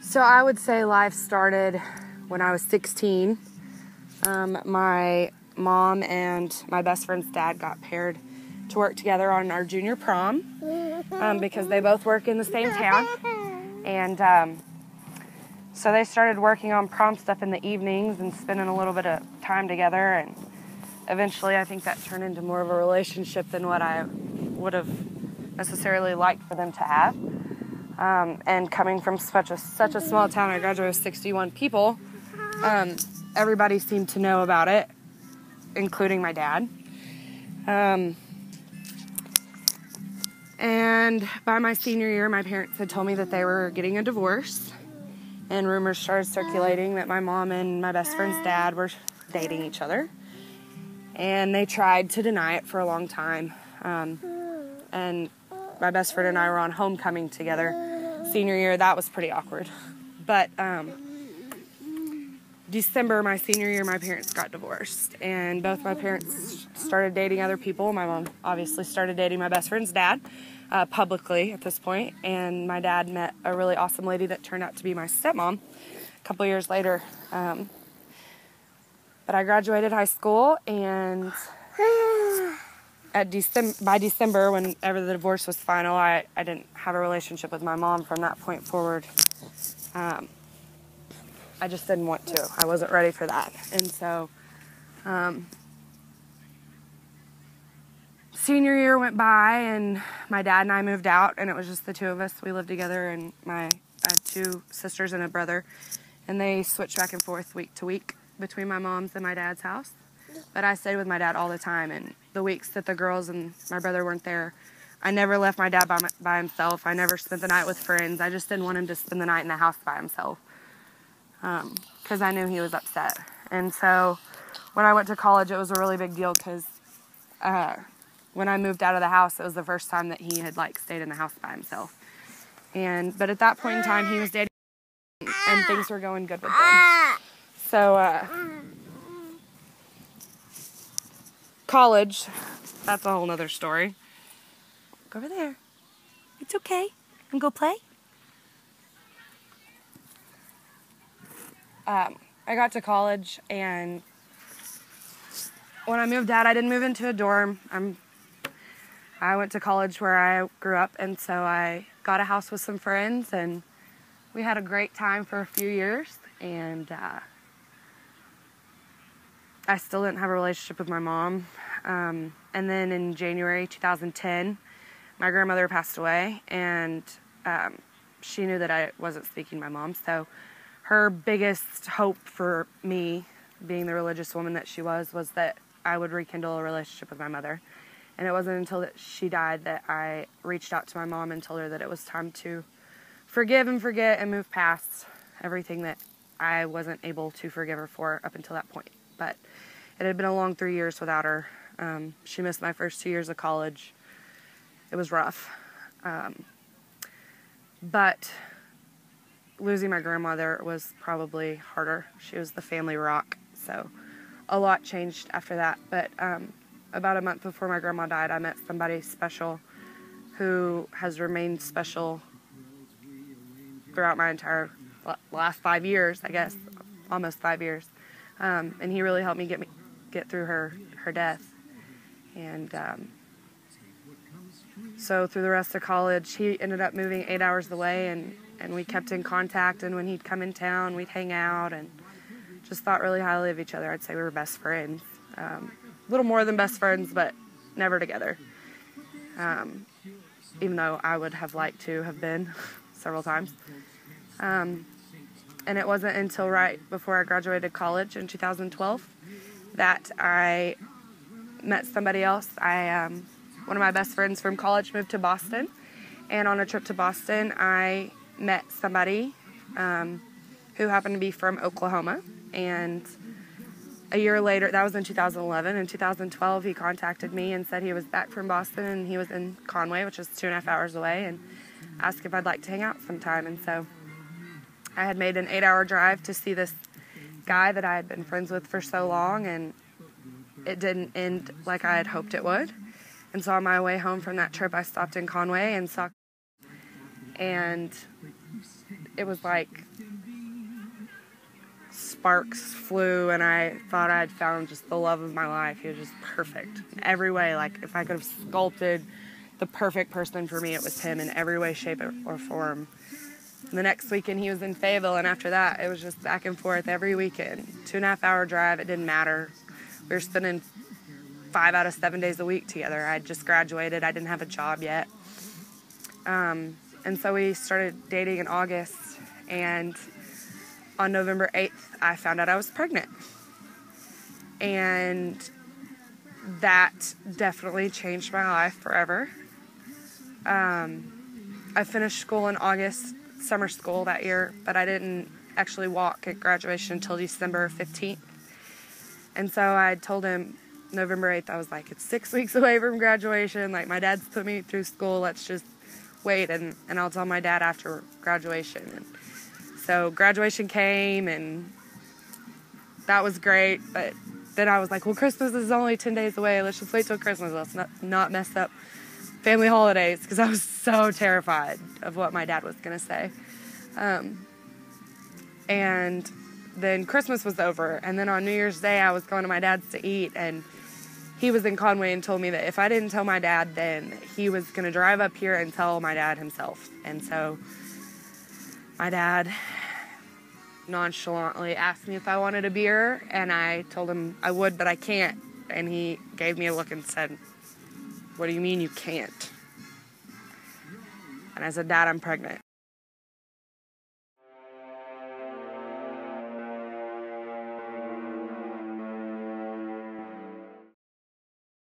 So I would say life started when I was 16. My mom and my best friend's dad got paired to work together on our junior prom because they both work in the same town. And so they started working on prom stuff in the evenings and spending a little bit of time together. And eventually I think that turned into more of a relationship than what I would have necessarily liked for them to have. And coming from such a small town, I graduated with 61 people, everybody seemed to know about it, including my dad. And by my senior year, my parents had told me that they were getting a divorce, and rumors started circulating that my mom and my best friend's dad were dating each other. And they tried to deny it for a long time. And my best friend and I were on homecoming together. Senior year, that was pretty awkward. But December, my senior year, my parents got divorced. And both my parents started dating other people. My mom obviously started dating my best friend's dad publicly at this point. And my dad met a really awesome lady that turned out to be my stepmom a couple years later. But I graduated high school, and by December, whenever the divorce was final, I didn't have a relationship with my mom from that point forward. I just didn't want to. I wasn't ready for that. And so, senior year went by, and my dad and I moved out, and it was just the two of us. We lived together, and I had two sisters and a brother, and they switched back and forth week to week between my mom's and my dad's house. But I stayed with my dad all the time, and the weeks that the girls and my brother weren't there, I never left my dad by himself. I never spent the night with friends. I just didn't want him to spend the night in the house by himself because I knew he was upset. And so when I went to college, it was a really big deal because when I moved out of the house, it was the first time that he had stayed in the house by himself. But at that point in time, he was dating, and things were going good with them. So college, that's a whole nother story. Go over there. It's okay. And go play. I got to college, and when I moved out, I didn't move into a dorm. I went to college where I grew up, and so I got a house with some friends, and we had a great time for a few years, and I still didn't have a relationship with my mom. And then in January 2010, my grandmother passed away, and she knew that I wasn't speaking to my mom. So her biggest hope for me, being the religious woman that she was that I would rekindle a relationship with my mother. And it wasn't until that she died that I reached out to my mom and told her that it was time to forgive and forget and move past everything that I wasn't able to forgive her for up until that point. But it had been a long 3 years without her. She missed my first 2 years of college. It was rough. But losing my grandmother was probably harder. She was the family rock. So a lot changed after that. But about a month before my grandma died, I met somebody special who has remained special throughout my entire last 5 years, I guess, almost 5 years. And he really helped me get through her death. And so through the rest of college, he ended up moving 8 hours away, and we kept in contact. And when he'd come in town, we'd hang out and just thought really highly of each other. I'd say we were best friends. A little more than best friends, but never together. Even though I would have liked to have been several times. And it wasn't until right before I graduated college in 2012 that I met somebody else. One of my best friends from college moved to Boston, and on a trip to Boston, I met somebody who happened to be from Oklahoma. And a year later, that was in 2011, in 2012, he contacted me and said he was back from Boston, and he was in Conway, which is 2.5 hours away, and asked if I'd like to hang out sometime. And so I had made an 8-hour drive to see this guy that I had been friends with for so long, and it didn't end like I had hoped it would. And so on my way home from that trip, I stopped in Conway and saw, and it was like sparks flew, and I thought I'd found just the love of my life. He was just perfect in every way. Like, if I could have sculpted the perfect person for me, it was him in every way, shape, or form. And the next weekend he was in Fayetteville, and after that it was just back and forth every weekend. 2.5-hour drive, it didn't matter. We were spending 5 out of 7 days a week together. I'd just graduated. I didn't have a job yet. And so we started dating in August, and on November 8th, I found out I was pregnant. And that definitely changed my life forever. I finished school in August, summer school that year, but I didn't actually walk at graduation until December 15th. And so I told him November 8th, I was like, it's 6 weeks away from graduation. Like, my dad's put me through school. Let's just wait, and I'll tell my dad after graduation. And so graduation came, and that was great. But then I was like, well, Christmas is only 10 days away. Let's just wait till Christmas. Let's not mess up family holidays, because I was so terrified of what my dad was going to say. And then Christmas was over, and then on New Year's Day I was going to my dad's to eat, and he was in Conway and told me that if I didn't tell my dad, then he was going to drive up here and tell my dad himself. And so my dad nonchalantly asked me if I wanted a beer, and I told him I would, but I can't. And he gave me a look and said, what do you mean you can't? And I said, Dad, I'm pregnant.